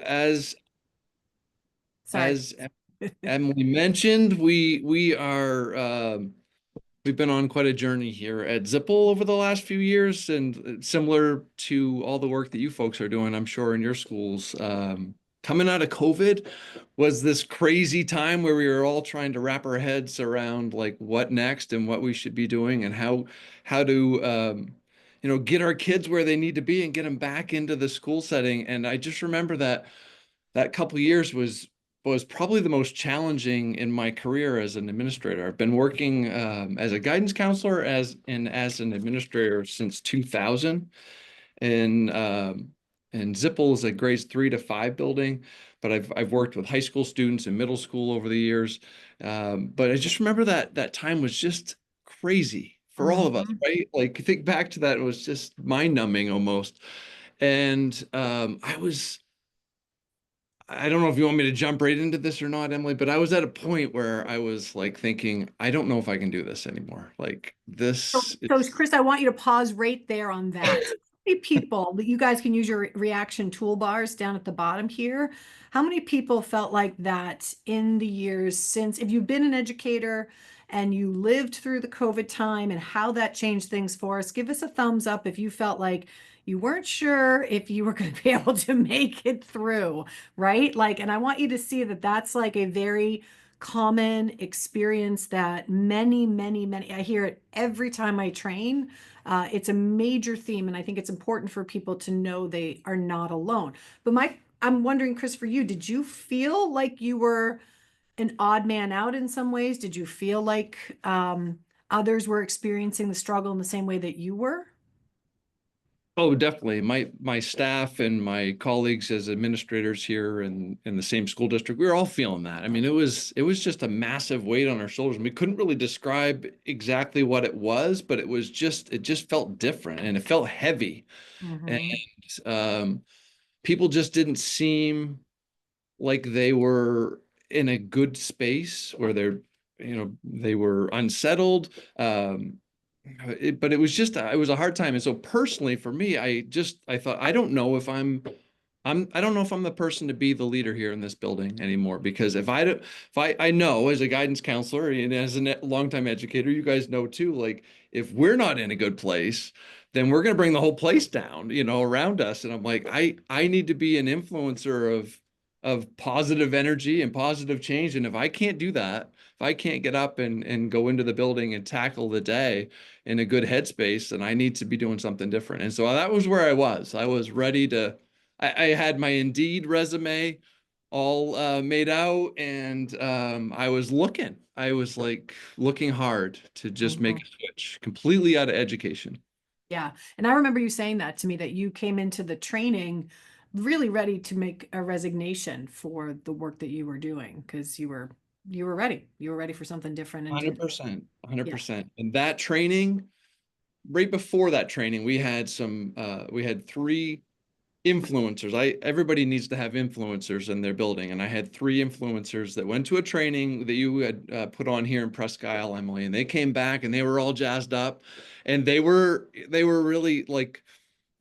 as Sorry. as Emily mentioned, we are we've been on quite a journey here at Zipple over the last few years, and similar to all the work that you folks are doing, I'm sure in your schools. Coming out of COVID was this crazy time where we were all trying to wrap our heads around like what next and what we should be doing and how to get our kids where they need to be and get them back into the school setting. And I just remember that couple years was probably the most challenging in my career as an administrator. I've been working as a guidance counselor as an administrator since 2000, and Zippel is a grades 3 to 5 building, but I've worked with high school students and middle school over the years. But I just remember that time was just crazy for all of us, Mhm. right? Like think back to that, it was just mind numbing almost. And I don't know if you want me to jump right into this or not, Emily, but I was at a point where I was like thinking, I don't know if I can do this anymore. Like this So, is Chris, I want you to pause right there on that. How many people, you guys can use your reaction toolbars down at the bottom here. How many people felt like that in the years since, if you've been an educator and you lived through the COVID time and how that changed things for us, give us a thumbs up if you felt like you weren't sure if you were going to be able to make it through, right? Like, and I want you to see that that's like a very common experience that many, I hear it every time I train. It's a major theme, and I think it's important for people to know they are not alone. But I'm wondering, Chris, for you, did you feel like you were an odd man out in some ways? Did you feel like others were experiencing the struggle in the same way that you were? Oh, definitely. My staff and my colleagues as administrators here in the same school district, we were all feeling that. I mean, it was just a massive weight on our shoulders. And we couldn't really describe exactly what it was, but it just felt different and it felt heavy. And Hmm. um, people just didn't seem like they were in a good space where they were unsettled. But it was a hard time. And so personally for me, I thought, I don't know if I'm the person to be the leader here in this building anymore, because if I know as a guidance counselor and as a longtime educator, you guys know too, like if we're not in a good place, then we're going to bring the whole place down, around us. And I'm like, I need to be an influencer of positive energy and positive change. And if I can't do that, if I can't get up and go into the building and tackle the day in a good headspace, then I need to be doing something different. And so that was where I was. I was ready to I had my Indeed resume all made out, and I was looking. I was like looking hard to just make a switch completely out of education. Yeah. And I remember you saying that to me, that you came into the training really ready to make a resignation for the work that you were doing because you were ready. You were ready for something different and to 100%, yeah. 100%. And that training, right before that training, we had three influencers. Everybody needs to have influencers in their building, and I had three influencers that went to a training that you had put on here in Presque Isle, Emily, and they came back and they were all jazzed up, and they were really like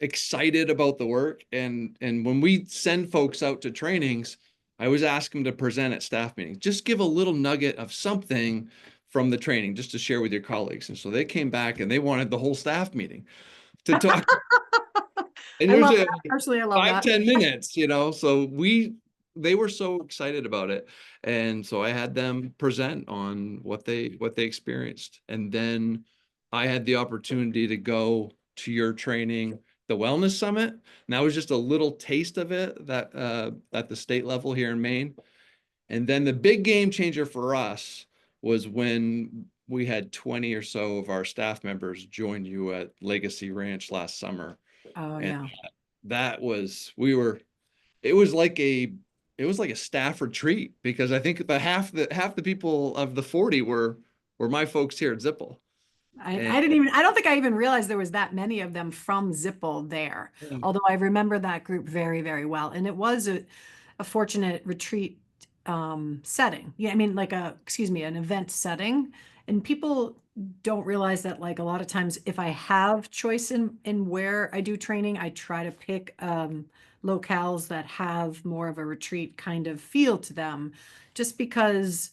excited about the work. And when we send folks out to trainings, I always ask them to present at staff meetings. Just give a little nugget of something from the training just to share with your colleagues. And so they came back and they wanted the whole staff meeting to talk. And I love usually that. Personally, I love five, that. 10 minutes, so they were so excited about it. And so I had them present on what they experienced. And then I had the opportunity to go to your training, the Wellness Summit. And that was just a little taste of it that at the state level here in Maine. And then the big game changer for us was when we had 20 or so of our staff members join you at Legacy Ranch last summer. Oh And yeah. that was we were it was like a staff retreat, because I think half the people of the 40 were my folks here at Zipple. And I don't think I even realized there was that many of them from Zipple there. Although I remember that group very, very well. And it was a fortunate retreat setting. Yeah, I mean like excuse me, an event setting. And people don't realize that like a lot of times if I have choice in where I do training, I try to pick locales that have more of a retreat kind of feel to them, just because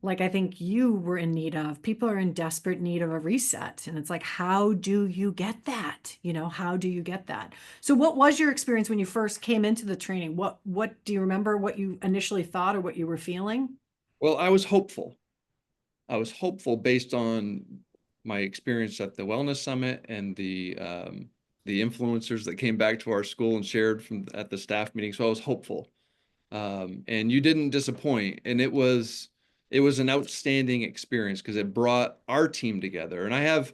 like I think you were in need of, people are in desperate need of a reset. And it's like, how do you get that? You know, how do you get that? So what was your experience when you first came into the training? What do you remember what you initially thought or what you were feeling? Well, I was hopeful. I was hopeful based on my experience at the Wellness Summit and the influencers that came back to our school and shared from at the staff meeting. So I was hopeful. And you didn't disappoint. And it was an outstanding experience because it brought our team together. And I have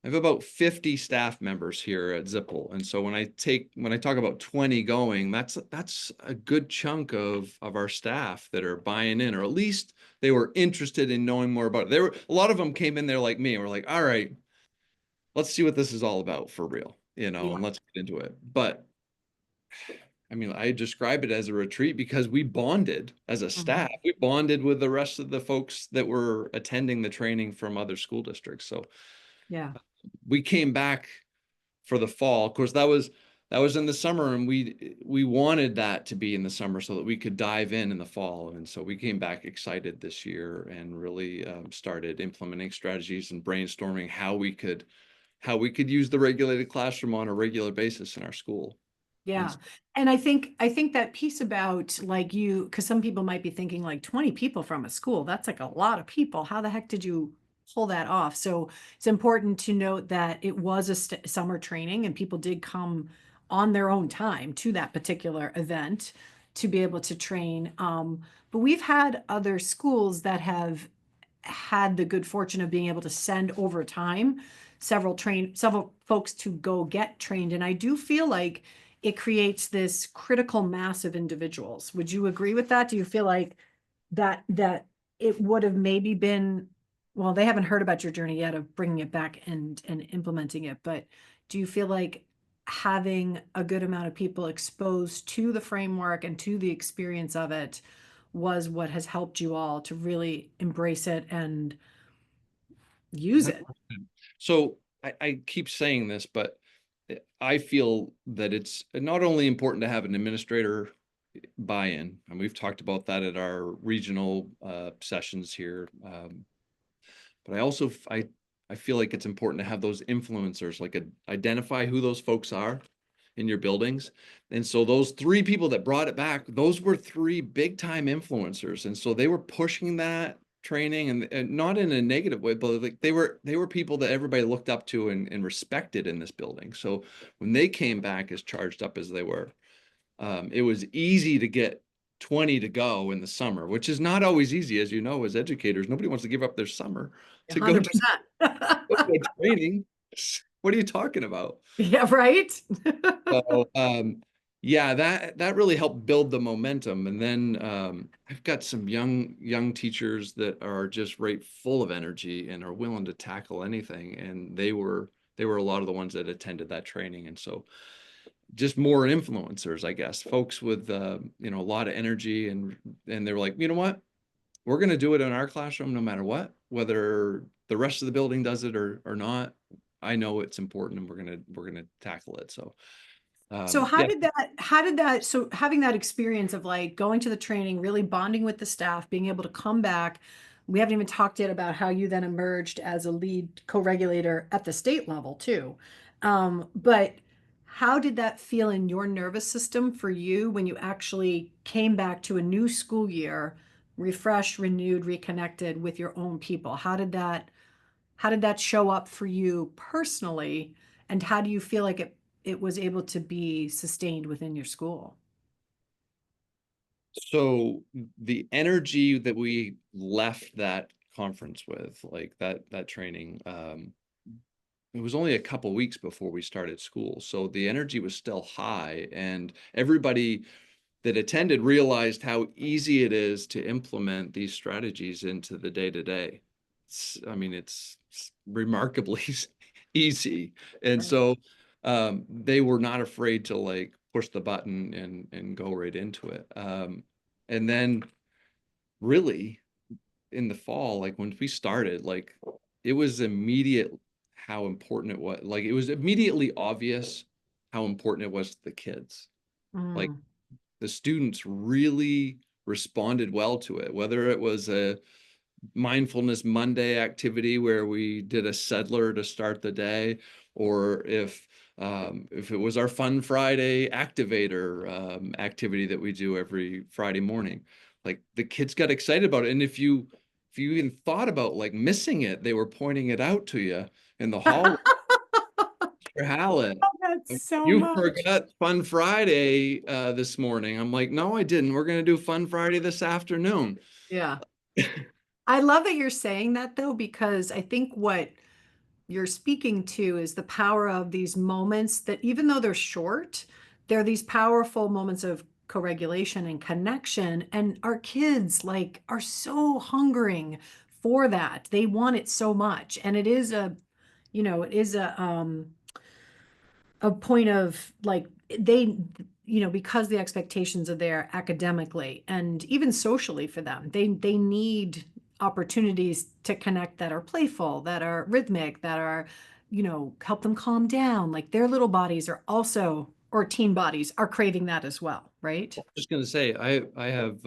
about 50 staff members here at Zippel. And so when I talk about 20 going, that's a good chunk of our staff that are buying in, or at least they were interested in knowing more about it. There were a lot of them came in there like me and were like, all right, let's see what this is all about for real, Yeah. and let's get into it. But I mean, I describe it as a retreat because we bonded as a Mhm. staff. We bonded with the rest of the folks that were attending the training from other school districts. So Yeah. we came back for the fall. Of course, that was in the summer, and we wanted that to be in the summer so that we could dive in the fall. And so we came back excited this year and really started implementing strategies and brainstorming how we could use the regulated classroom on a regular basis in our school. And Yeah. And I think that piece about like you, because some people might be thinking like 20 people from a school, that's like a lot of people. How the heck did you pull that off? So it's important to note that it was a summer training and people did come on their own time to that particular event to be able to train. But we've had other schools that have had the good fortune of being able to send over time several folks to go get trained. And I do feel like it creates this critical mass of individuals. Would you agree with that? Do you feel like that it would have maybe been, well, they haven't heard about your journey yet of bringing it back and implementing it, but do you feel like having a good amount of people exposed to the framework and to the experience of it was what has helped you all to really embrace it and use it? 100%. So I keep saying this, but I feel that it's not only important to have an administrator buy-in, and we've talked about that at our regional sessions here, but I feel like it's important to have those influencers, like identify who those folks are in your buildings. And so those three people that brought it back, those were three big time influencers. And so they were pushing that training, and not in a negative way, but like they were people that everybody looked up to and respected in this building. So when they came back as charged up as they were, it was easy to get 20 to go in the summer, which is not always easy, as you know, as educators. Nobody wants to give up their summer to go do 100%. training. What are you talking about? Yeah, right? So yeah, that really helped build the momentum. And then I've got some young teachers that are just right full of energy and are willing to tackle anything. And they were a lot of the ones that attended that training. And so just more influencers, I guess, folks with a lot of energy, and they were like, you know what? We're going to do it in our classroom no matter what, whether the rest of the building does it or not. I know it's important, and we're gonna tackle it. So So yeah. so having that experience of like going to the training, really bonding with the staff, being able to come back, we haven't even talked yet about how you then emerged as a lead co-regulator at the state level too. But how did that feel in your nervous system for you when you actually came back to a new school year, refreshed, renewed, reconnected with your own people? How did that show up for you personally? And how do you feel like it was able to be sustained within your school? So the energy that we left that conference with, like that training, it was only a couple weeks before we started school. So the energy was still high, and everybody that attended realized how easy it is to implement these strategies into the day to day. I mean, it's remarkably easy. And Right. so they were not afraid to like push the button and go right into it. And then really in the fall, like when we started, like it was immediate how important it was. Like, it was immediately obvious how important it was to the kids. Like, Mm, the students really responded well to it, whether it was a mindfulness Monday activity where we did a settler to start the day, or if it was our Fun Friday activator activity that we do every Friday morning. Like, the kids got excited about it. And if you even thought about like missing it, they were pointing it out to you in the hallway. Mr. Hallett, that's so you much. forgot Fun Friday this morning. I'm like, no, I didn't. We're gonna do Fun Friday this afternoon. Yeah. I love that you're saying that though, because I think what you're speaking to is the power of these moments that even though they're short, they're these powerful moments of co-regulation and connection. And our kids like are so hungering for that. They want it so much. And it is it is a point of like they because the expectations are there academically and even socially for them, they need opportunities to connect that are playful, that are rhythmic, that are help them calm down. Like their little bodies are also, or teen bodies are craving that as well, right? Just gonna say, I have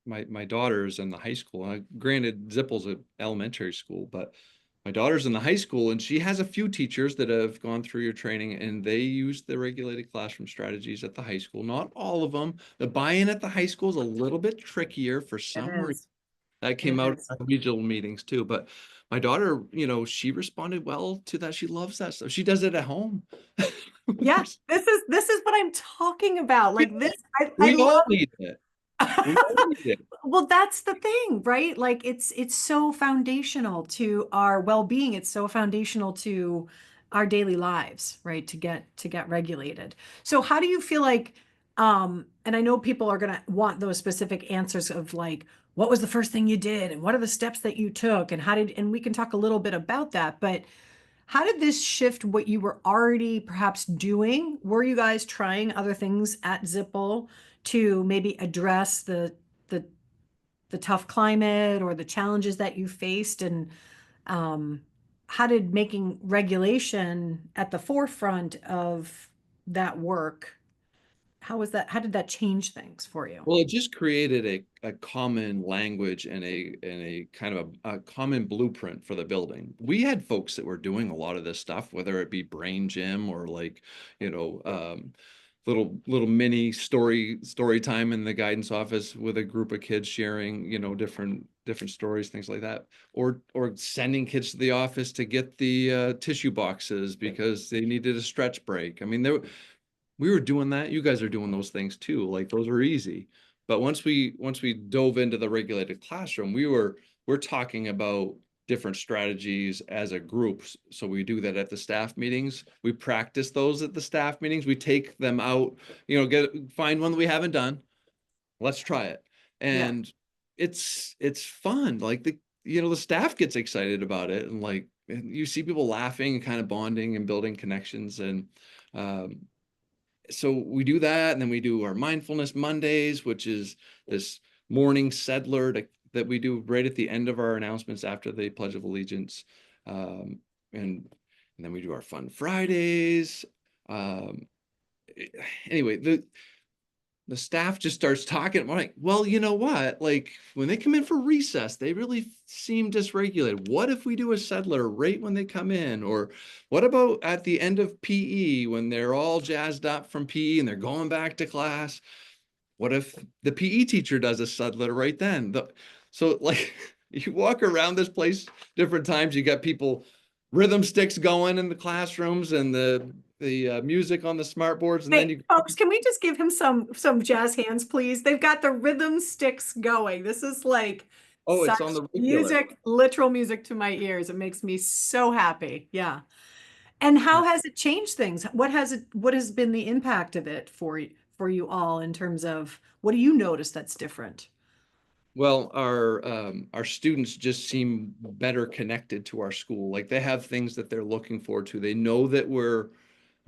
my daughter's in the high school. Granted, Zippel's an elementary school, but my daughter's in the high school, and she has a few teachers that have gone through your training, and they use the regulated classroom strategies at the high school. Not all of them. The buy-in at the high school is a little bit trickier for It some reason. is. That It came out is. at regional meetings too. But my daughter, she responded well to that. She loves that stuff. She does it at home. Yeah, this is what I'm talking about. Like this, I We all love. need it. We all need it. Well, that's the thing, right? Like it's so foundational to our well-being. It's so foundational to our daily lives, right? To get regulated. So how do you feel like and I know people are gonna want those specific answers of like what was the first thing you did and what are the steps that you took and how did and we can talk a little bit about that, but how did this shift what you were already perhaps doing? Were you guys trying other things at Zipple to maybe address the the tough climate or the challenges that you faced? And um, how did making regulation at the forefront of that work, how did that change things for you? Well, it just created a common language and a kind of a common blueprint for the building. We had folks that were doing a lot of this stuff, whether it be Brain Gym or like, you know, little mini story time in the guidance office with a group of kids sharing, different stories, things like that, or sending kids to the office to get the tissue boxes because they needed a stretch break. I mean, we were doing that. You guys are doing those things too. Like, those are easy. But once we dove into the regulated classroom, we're talking about different strategies as a group. So we do that at the staff meetings. We practice those at the staff meetings. We take them out, find one that we haven't done. Let's try it. Yeah. And it's fun. Like, the staff gets excited about it, and like, and you see people laughing and kind of bonding and building connections. And um so we do that, and then we do our mindfulness Mondays, which is this morning settler that we do right at the end of our announcements after the Pledge of Allegiance. Um, and then we do our Fun Fridays. Um, anyway, the staff just starts talking. I'm like, well, you know what? Like, when they come in for recess, they really seem dysregulated. What if we do a settler right when they come in? Or what about at the end of PE when they're all jazzed up from PE and they're going back to class? What if the PE teacher does a settler right then? So like, you walk around this place different times, you got people rhythm sticks going in the classrooms and the music on the smart boards, and then Hey, you folks, can we just give him some jazz hands, please? They've got the rhythm sticks going. This is like oh, such it's on the regular. music, literal music to my ears. It makes me so happy. Yeah. And how has it changed things? What has been the impact of it for you all in terms of what do you notice that's different? Well, our students just seem better connected to our school. Like, they have things that they're looking forward to. They know that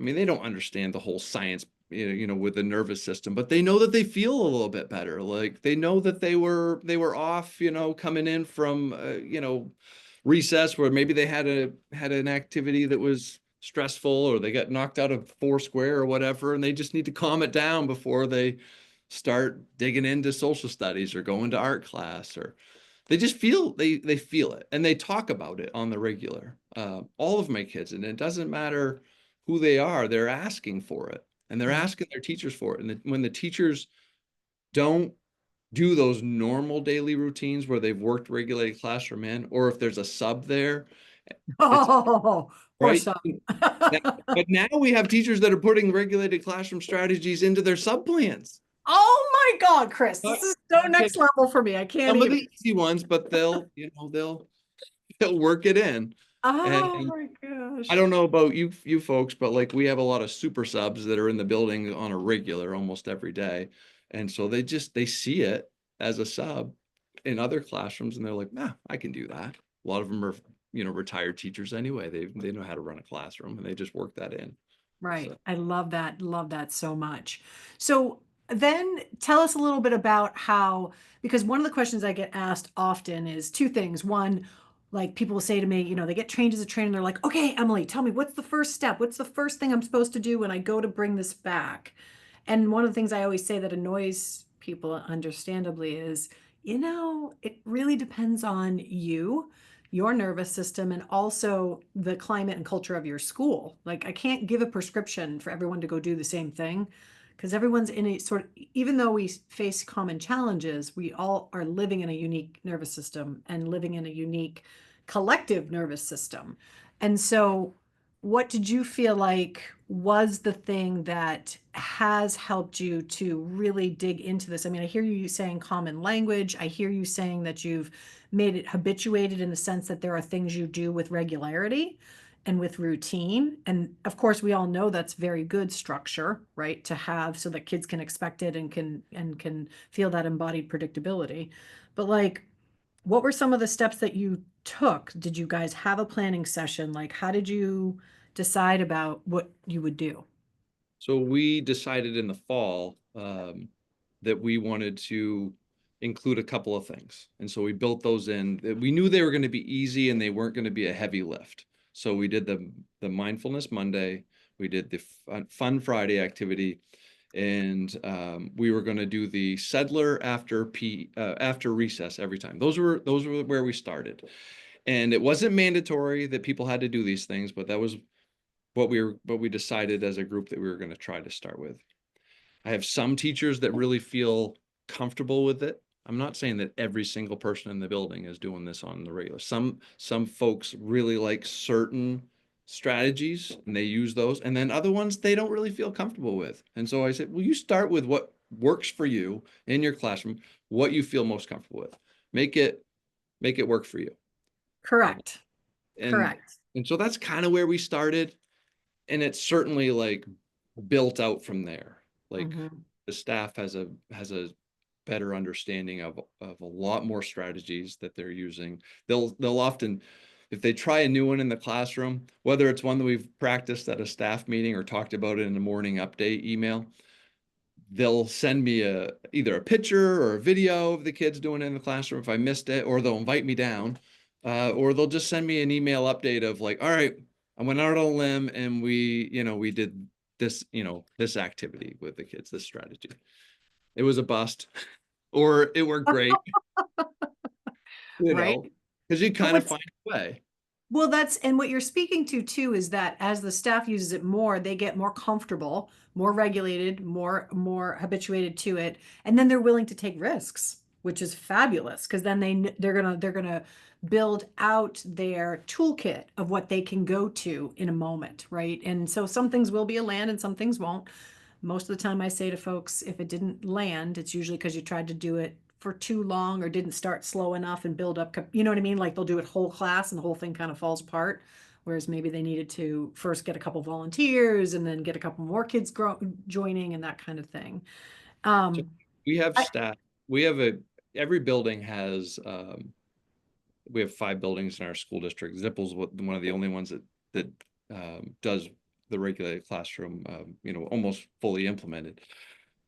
I mean, they don't understand the whole science, with the nervous system, but they know that they feel a little bit better. Like, they know that they were off, coming in from, recess where maybe they had an activity that was stressful, or they got knocked out of Foursquare or whatever, and they just need to calm it down before they start digging into social studies or going to art class, or they just feel they feel it and they talk about it on the regular. All of my kids, and it doesn't matter who they are, they're asking for it, and they're Yeah. asking their teachers for it. And when the teachers don't do those normal daily routines where they've worked regulated classroom in, or if there's a sub there, it's Oh, poor right. son. Now- But now we have teachers that are putting regulated classroom strategies into their sub plans. Oh my God, Chris, Not this is so next just level for me. I can't some of even. the easy ones, but they'll work it in. And Oh my I gosh. don't know about you folks, but like we have a lot of super subs that are in the building on a regular almost every day. And so they see it as a sub in other classrooms, and they're like, nah, I can do that. A lot of them are, retired teachers anyway. They know how to run a classroom, and they just work that in. Right. So I love that. Love that so much. So then tell us a little bit about how, because one of the questions I get asked often is two things. One, like people will say to me, they get trained as a trainer. They're like, okay, Emily, tell me what's the first step? What's the first thing I'm supposed to do when I go to bring this back? And one of the things I always say that annoys people, understandably, is, it really depends on you, your nervous system, and also the climate and culture of your school. Like, I can't give a prescription for everyone to go do the same thing because everyone's in a sort of, even though we face common challenges, we all are living in a unique nervous system and living in a unique collective nervous system. And so, what did you feel like was the thing that has helped you to really dig into this? I mean, I hear you saying common language. I hear you saying that you've made it habituated in the sense that there are things you do with regularity and with routine. And of course, we all know that's very good structure, right? To have so that kids can expect it and can feel that embodied predictability. But like, what were some of the steps that you took? Did you guys have a planning session? Like, how did you decide about what you would do? So we decided in the fall that we wanted to include a couple of things. And so we built those in. We knew they were going to be easy and they weren't going to be a heavy lift. So we did the Mindfulness Monday, we did the Fun Friday activity, and we were going to do the Settler after recess every time. Those were where we started. And it wasn't mandatory that people had to do these things, but that was what we decided as a group that we were going to try to start with. I have some teachers that really feel comfortable with it. I'm not saying that every single person in the building is doing this on the regular. Some folks really like certain strategies and they use those, and then other ones they don't really feel comfortable with. And so I said, well, you start with what works for you in your classroom, what you feel most comfortable with. Make it work for you. Correct. And Correct. and so that's kind of where we started, and it's certainly like built out from there. Like Mhm. the staff has a better understanding of a lot more strategies that they're using. They'll often, if they try a new one in the classroom, whether it's one that we've practiced at a staff meeting or talked about it in the morning update email, they'll send me either a picture or a video of the kids doing it in the classroom if I missed it, or they'll invite me down, or they'll just send me an email update of like, all right, I went out on a limb and we did this, this activity with the kids, this strategy. It was a bust, or it worked great, you Right. know, because you But kind of what's find a way. Well, and what you're speaking to too is that as the staff uses it more, they get more comfortable, more regulated, more habituated to it, and then they're willing to take risks, which is fabulous because then they're gonna build out their toolkit of what they can go to in a moment, right? And so some things will be a land and some things won't. Most of the time I say to folks, if it didn't land, it's usually because you tried to do it for too long or didn't start slow enough and build up, you know what I mean? Like they'll do it whole class and the whole thing kind of falls apart. Whereas maybe they needed to first get a couple volunteers and then get a couple more kids joining and that kind of thing. So Um, we have I, staff. We have every building has we have 5 buildings in our school district. Zippel's one of the only ones that does the regulated classroom, almost fully implemented.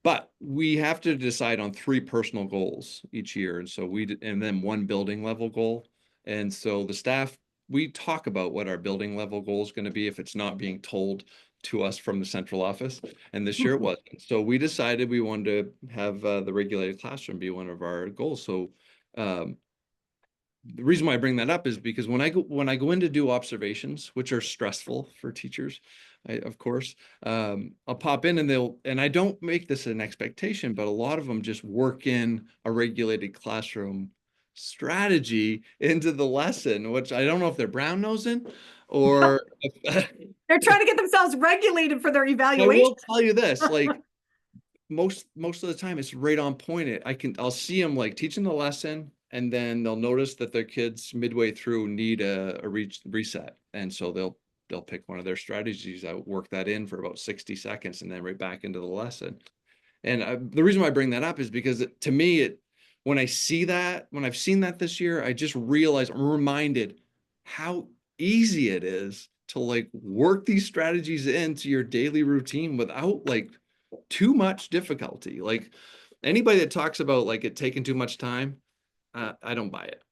But we have to decide on 3 personal goals each year, and so and then 1 building level goal. And so the staff, we talk about what our building level goal is going to be if it's not being told to us from the central office. And this year it wasn't. So we decided we wanted to have the regulated classroom be one of our goals. So um, the reason why I bring that up is because when I go in to do observations, which are stressful for teachers, of course, I'll pop in and I don't make this an expectation, but a lot of them just work in a regulated classroom strategy into the lesson, which I don't know if they're brown nosing or They're trying to get themselves regulated for their I evaluation. will tell you this, like most of the time it's right on point. I'll see them like teaching the lesson, and then they'll notice that their kids midway through need a reset, and so they'll pick one of their strategies out, work that in for about 60 seconds, and then right back into the lesson. And the reason why I bring that up is because to me, when I've seen that this year, I just realize I'm reminded how easy it is to like work these strategies into your daily routine without like too much difficulty. Like anybody that talks about like it taking too much time, I don't buy it.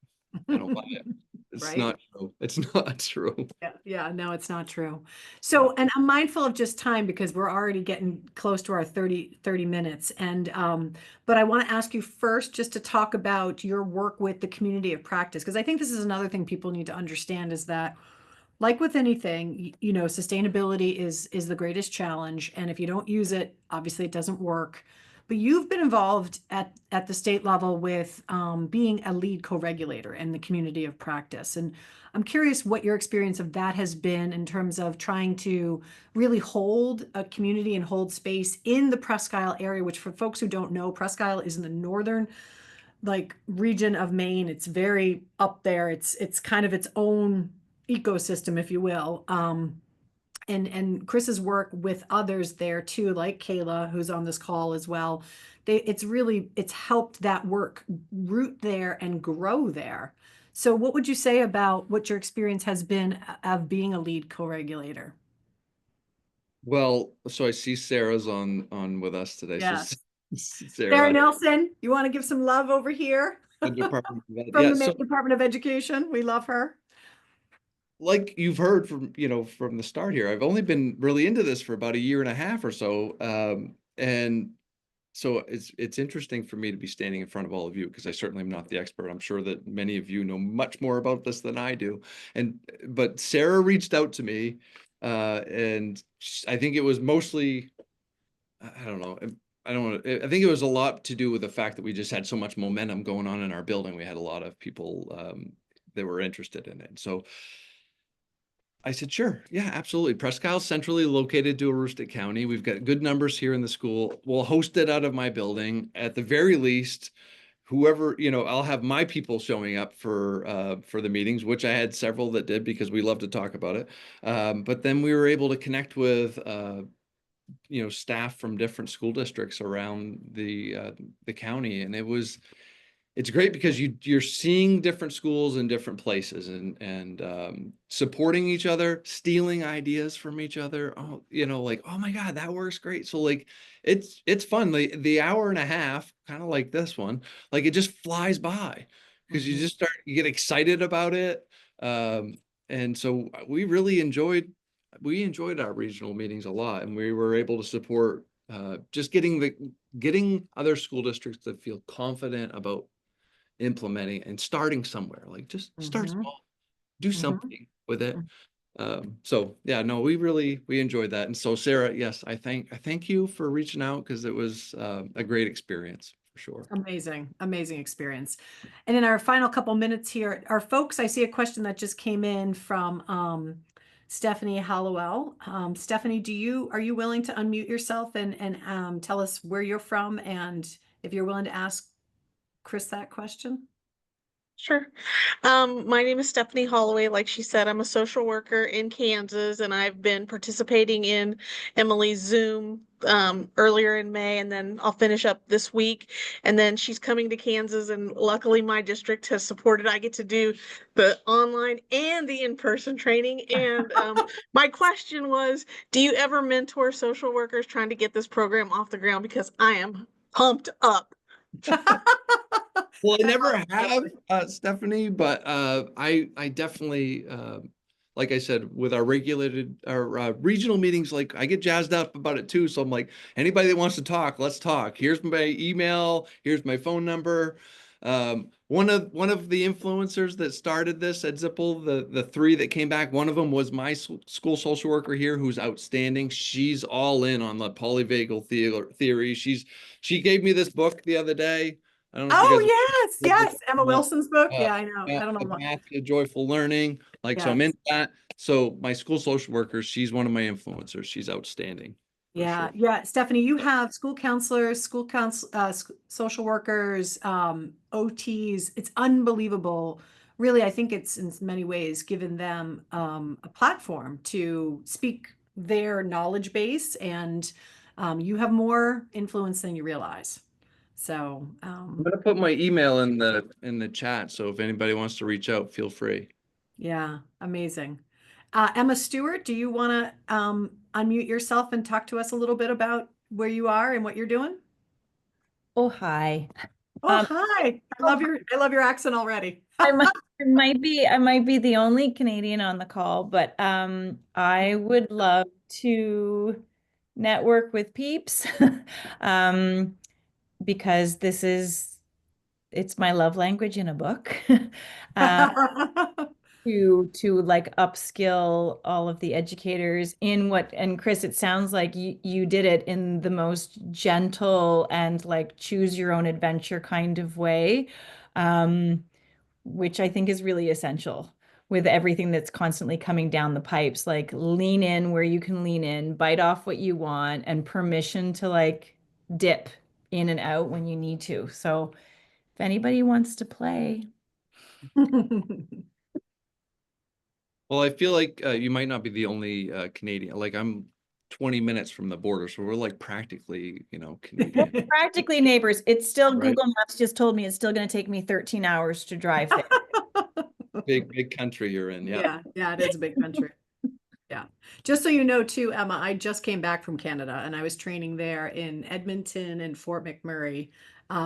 I don't buy it. It's Right? not true. It's not true. Yeah, no, it's not true. Yeah. So, and I'm mindful of just time because we're already getting close to our 30 minutes. And, but I want to ask you first just to talk about your work with the community of practice, because I think this is another thing people need to understand is that like with anything, sustainability is the greatest challenge. And if you don't use it, obviously it doesn't work. But you've been involved at the state level with being a lead co-regulator in the community of practice. And I'm curious what your experience of that has been in terms of trying to really hold a community and hold space in the Presque Isle area, which for folks who don't know, Presque Isle is in the northern like region of Maine. It's very up there. It's kind of its own ecosystem, if you will. And Chris's work with others there too, like Kayla, who's on this call as well. It's helped that work root there and grow there. So what would you say about what your experience has been of being a lead co-regulator? Well, so I see Sarah's on with us today. So Yes. Sarah Sarah, Nelson, you want to give some love over here the Department of Ed. from Yeah, the so Maine Department of Education. We love her. like you've heard from the start here, I've only been really into this for about a year and a half or so. And so it's interesting for me to be standing in front of all of you because I certainly am not the expert. I'm sure that many of you know much more about this than I do. But Sarah reached out to me, and I think it was mostly, I don't know. I don't want to, I think it was a lot to do with the fact that we just had so much momentum going on in our building. We had a lot of people that were interested in it. So I said, sure. Yeah, absolutely. Presque Isle centrally located to Aroostook County. We've got good numbers here in the school. We'll host it out of my building. At the very least, whoever, I'll have my people showing up for the meetings, which I had several that did because we love to talk about it. But then we were able to connect with staff from different school districts around the county, and it's great because you're seeing different schools in different places and supporting each other, stealing ideas from each other. Oh, like, oh my God, that works great. So like it's fun. The hour and a half, kind of like this one, like it just flies by because you get excited about it. And so we enjoyed our regional meetings a lot, and we were able to support just getting other school districts to feel confident about implementing and starting somewhere. Like just start Mhm. small, do Mhm. something with it. Mhm. So yeah, no, we enjoyed that. And so Sarah, yes, I thank you for reaching out because it was a great experience for sure. Amazing, amazing experience. And in our final couple minutes here, our folks, I see a question that just came in from Stephanie Hallowell. Stephanie, are you willing to unmute yourself and tell us where you're from and if you're willing to ask Chris that question? Sure. My name is Stephanie Holloway. Like she said, I'm a social worker in Kansas, and I've been participating in Emily's Zoom earlier in May, and then I'll finish up this week. And then she's coming to Kansas, and luckily my district has supported. I get to do the online and the in-person training. And my question was, do you ever mentor social workers trying to get this program off the ground? Because I am pumped up. Well, I never have, Stephanie, but I definitely, like I said, with our regulated, our regional meetings, like I get jazzed up about it too. So I'm like, anybody that wants to talk, let's talk. Here's my email. Here's my phone number. One of the influencers that started this at Zipple, the three that came back, one of them was my school social worker here, who's outstanding. She's all in on the polyvagal theory. She gave me this book the other day. I don't know if you Oh, guys yes, yes. Emma Wilson's book. uh, Yeah, I know. I don't know the what. path to joyful learning. Like, so I'm Yes. into that. So my school social worker, she's one of my influencers. She's outstanding. For Yeah, sure. yeah. Stephanie, you have school counselors, social workers, OTs. It's unbelievable. Really, I think it's in many ways given them a platform to speak their knowledge base, and you have more influence than you realize. So, I'm gonna put my email in the chat. So if anybody wants to reach out, feel free. yeah, amazing. Emma Stewart, do you want to unmute yourself and talk to us a little bit about where you are and what you're doing? Oh, hi. Oh, Um, hi. I love your accent already. I might be the only Canadian on the call, but I would love to network with peeps um, because it's my love language in a book. uh, to like upskill all of the educators in what, and Chris, it sounds like you did it in the most gentle and like choose your own adventure kind of way, um, which I think is really essential with everything that's constantly coming down the pipes. Like lean in where you can lean in, bite off what you want, and permission to like dip in and out when you need to. So if anybody wants to play. Well, I feel like you might not be the only Canadian. Like I'm 20 minutes from the border, so we're like practically, Canadian. Practically neighbors. It's still Right. Google Maps just told me it's still going to take me 13 hours to drive there. Big country you're in. Yeah. Yeah, it is a big country. Yeah. Just so you know too, Emma, I just came back from Canada and I was training there in Edmonton and Fort McMurray.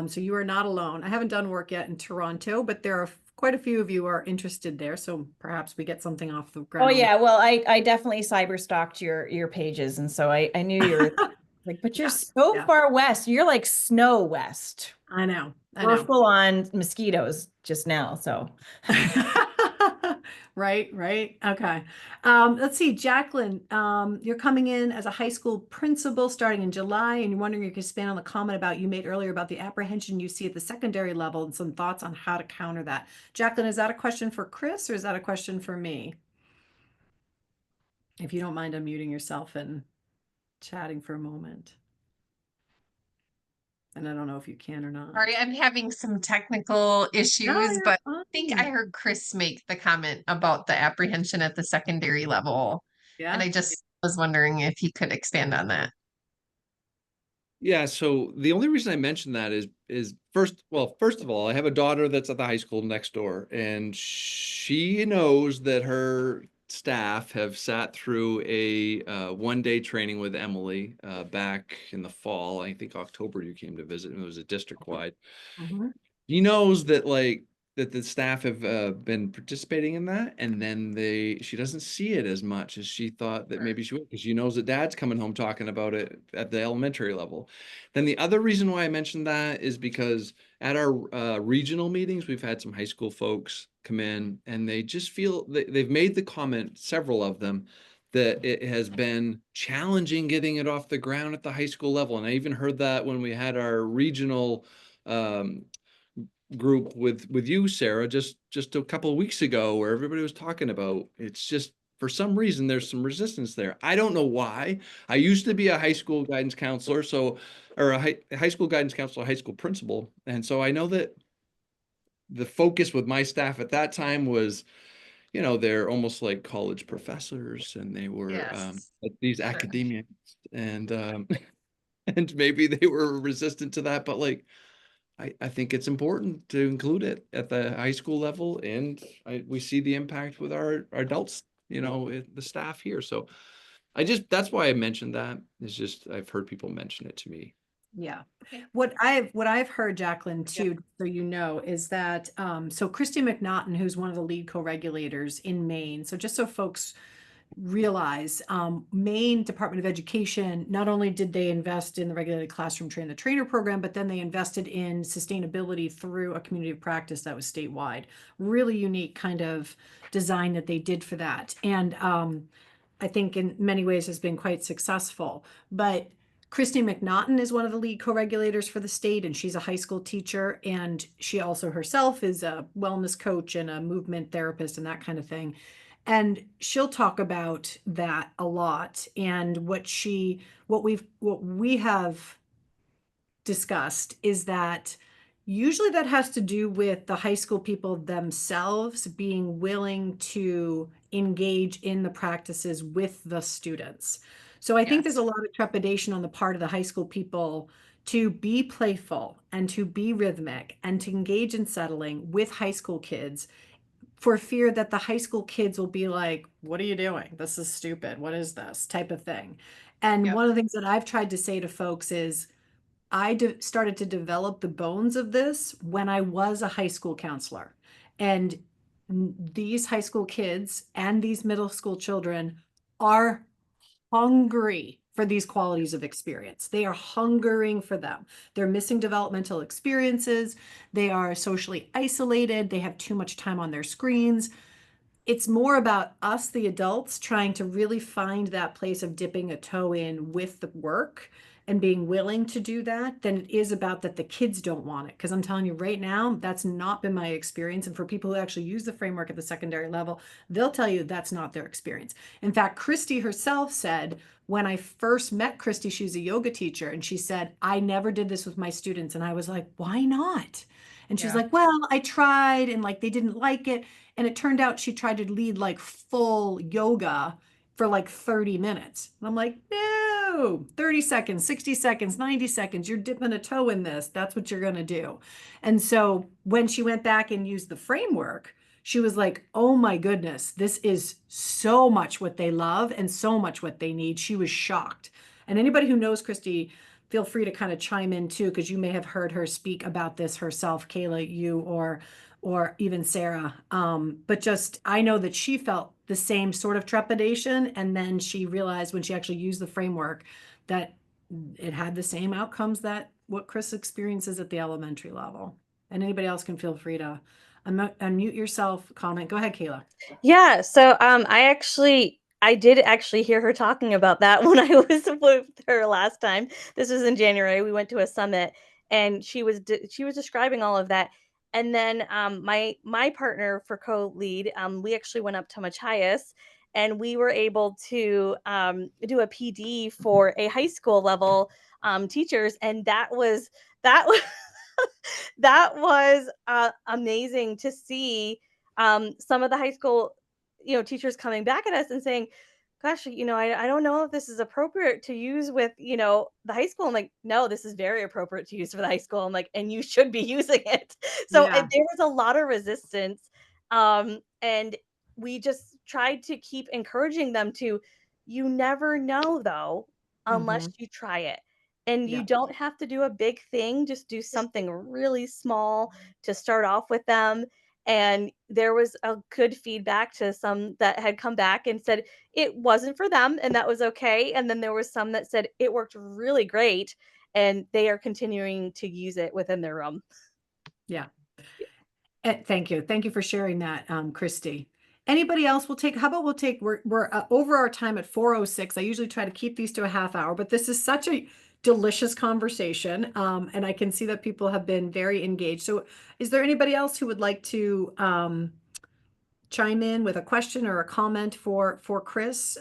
So you are not alone. I haven't done work yet in Toronto, but there are quite a few of you are interested there. So perhaps we get something off the Oh ground. yeah, well I definitely cyber stalked your pages, and so I knew you were like, but you're so yeah. far west. You're like snow west. I know. We're full on mosquitoes just now. So Right. Okay. Let's see, Jacqueline, you're coming in as a high school principal starting in July, and you're wondering if you could expand on the comment about you made earlier about the apprehension you see at the secondary level and some thoughts on how to counter that. Jacqueline, is that a question for Chris or is that a question for me? If you don't mind unmuting yourself and chatting for a moment. And I don't know if you can or not. Sorry, I'm having some technical issues, you're but I think I fine. heard Chris make the comment about the apprehension at the secondary level. Yeah. And I just was wondering if he could expand on that. Yeah, so the only reason I mentioned that is first of all, I have a daughter that's at the high school next door, and she knows that her staff have sat through a one-day training with Emily back in the fall. I think October you came to visit, and it was a district-wide. Mhm. He knows that that the staff have been participating in that, and then she doesn't see it as much as she thought that maybe she would, because she knows that dad's coming home talking about it at the elementary level. Then the other reason why I mentioned that is because at our regional meetings, we've had some high school folks come in, and they just feel they've made the comment, several of them, that it has been challenging getting it off the ground at the high school level. And I even heard that when we had our regional group with you, Sarah, just a couple of weeks ago, where everybody was talking about it's just, for some reason, there's some resistance there. I don't know why. I used to be a high school guidance counselor, or a high school guidance counselor, high school principal, and so I know that the focus with my staff at that time was, they're almost like college professors, and they were like these academians, and and maybe they were resistant to that, but like I think it's important to include it at the high school level, and we see the impact with our adults, the staff here. So that's why I mentioned that. It's just, I've heard people mention it to me. Yeah. Okay. What I've heard, Jacqueline, too, so you know, is that so Christy McNaughton, who's one of the lead co-regulators in Maine. So just so folks realize, Maine Department of Education, not only did they invest in the regulated classroom train the trainer program, but then they invested in sustainability through a community of practice that was statewide. Really unique kind of design that they did for that. And I think in many ways has been quite successful. But Christy McNaughton is one of the lead co-regulators for the state, and she's a high school teacher. And she also herself is a wellness coach and a movement therapist and that kind of thing. And she'll talk about that a lot. And what we have discussed is that usually that has to do with the high school people themselves being willing to engage in the practices with the students. So I think there's a Yes. lot of trepidation on the part of the high school people to be playful and to be rhythmic and to engage in settling with high school kids, for fear that the high school kids will be like, what are you doing? This is stupid. What is this type of thing? And Yep. one of the things that I've tried to say to folks is, started to develop the bones of this when I was a high school counselor. And these high school kids and these middle school children are hungry for these qualities of experience. They are hungering for them. They're missing developmental experiences. They are socially isolated. They have too much time on their screens. It's more about us, the adults, trying to really find that place of dipping a toe in with the work and being willing to do that than it is about that the kids don't want it. Because I'm telling you right now, that's not been my experience. And for people who actually use the framework at the secondary level, they'll tell you that's not their experience. In fact, Christy herself said, when I first met Christy, she's a yoga teacher, and she said, I never did this with my students. And I was like, why not? And she's Yeah. like, well, I tried and like they didn't like it. And it turned out she tried to lead like full yoga for like 30 minutes. And I'm like, no, 30 seconds, 60 seconds, 90 seconds. You're dipping a toe in this. That's what you're going to do. And so when she went back and used the framework, she was like, oh my goodness, this is so much what they love and so much what they need. She was shocked. And anybody who knows Christy, feel free to kind of chime in too, because you may have heard her speak about this herself, Kayla, you or even Sarah. But just, I know that she felt the same sort of trepidation. And then she realized when she actually used the framework that it had the same outcomes that what Chris experiences at the elementary level. And anybody else can feel free to unmute yourself, comment. Go ahead, Kayla. Yeah, so I did actually hear her talking about that when I was with her last time. This was in January. We went to a summit and she was describing all of that. And then my partner for co-lead, we actually went up to Machias and we were able to do a PD for a high school level teachers, and that was that was amazing to see some of the high school, teachers coming back at us and saying, gosh, I don't know if this is appropriate to use with, the high school. I'm like, no, this is very appropriate to use for the high school. I'm like, and you should be using it. So Yeah. there was a lot of resistance. And we just tried to keep encouraging them to, you never know though, unless you try it. And you Yeah. don't have to do a big thing, just do something really small to start off with them. And there was a good feedback to some that had come back and said it wasn't for them, and that was okay. And then there was some that said it worked really great, and they are continuing to use it within their room. Yeah. Thank you. Thank you for sharing that, Christy. Anybody else? We're over our time at 4:06. I usually try to keep these to a half hour, but this is such a delicious conversation. And I can see that people have been very engaged. So is there anybody else who would like to chime in with a question or a comment for Chris?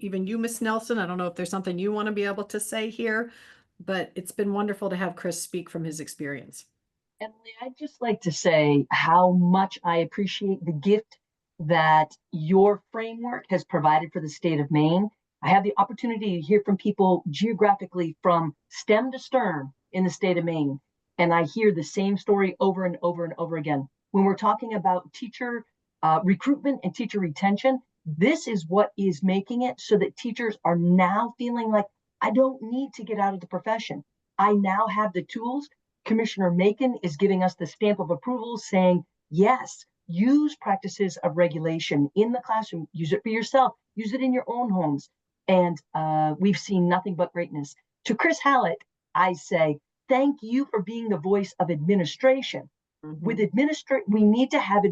Even you, Miss Nelson, I don't know if there's something you want to be able to say here, but it's been wonderful to have Chris speak from his experience. Emily, I'd just like to say how much I appreciate the gift that your framework has provided for the state of Maine. I have the opportunity to hear from people geographically from stem to stern in the state of Maine, and I hear the same story over and over and over again. When we're talking about teacher recruitment and teacher retention, this is what is making it so that teachers are now feeling like, I don't need to get out of the profession. I now have the tools. Commissioner Macon is giving us the stamp of approval saying, yes, use practices of regulation in the classroom, use it for yourself, use it in your own homes. And we've seen nothing but greatness. To Chris Hallett, I say, thank you for being the voice of administration. With we need to have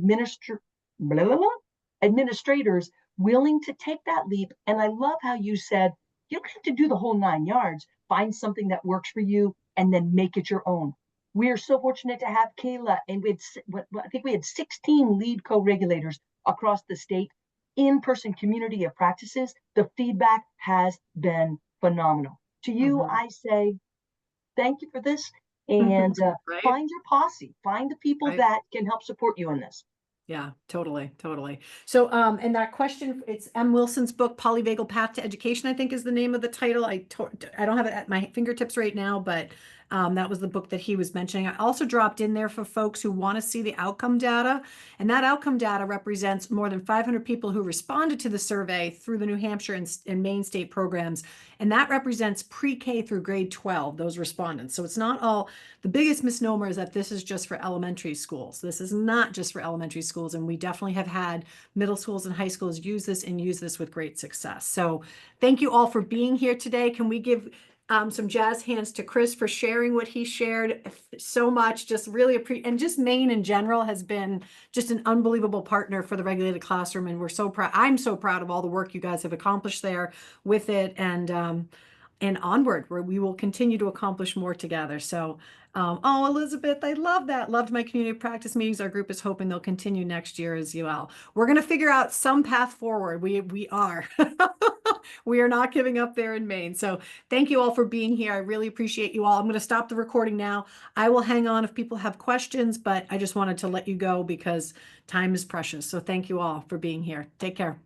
administrators willing to take that leap. And I love how you said, you don't have to do the whole 9 yards. Find something that works for you and then make it your own. We are so fortunate to have Kayla, and I think we had 16 lead co-regulators across the state, in-person community of practices. The feedback has been phenomenal. To you, I say, thank you for this, and Right. find your posse, find the people Right. that can help support you in this. Yeah, totally, totally. So, and that question, it's M. Wilson's book, Polyvagal Path to Education, I think is the name of the title. I don't have it at my fingertips right now, but that was the book that he was mentioning. I also dropped in there for folks who want to see the outcome data, and that outcome data represents more than 500 people who responded to the survey through the New Hampshire and Maine state programs, and that represents pre-K through grade 12, those respondents. So it's not all, the biggest misnomer is that this is just for elementary schools. This is not just for elementary schools, and we definitely have had middle schools and high schools use this and use this with great success. So thank you all for being here today. Can we give some jazz hands to Chris for sharing what he shared so much? Just really appreciate, and just Maine in general has been just an unbelievable partner for the regulated classroom, and we're so proud. I'm so proud of all the work you guys have accomplished there with it, and onward, where we will continue to accomplish more together. So, oh, Elizabeth, I love that. Loved my community practice meetings. Our group is hoping they'll continue next year as well. We're going to figure out some path forward. We are. We are not giving up there in Maine. So thank you all for being here. I really appreciate you all. I'm going to stop the recording now. I will hang on if people have questions, but I just wanted to let you go because time is precious. So thank you all for being here. Take care.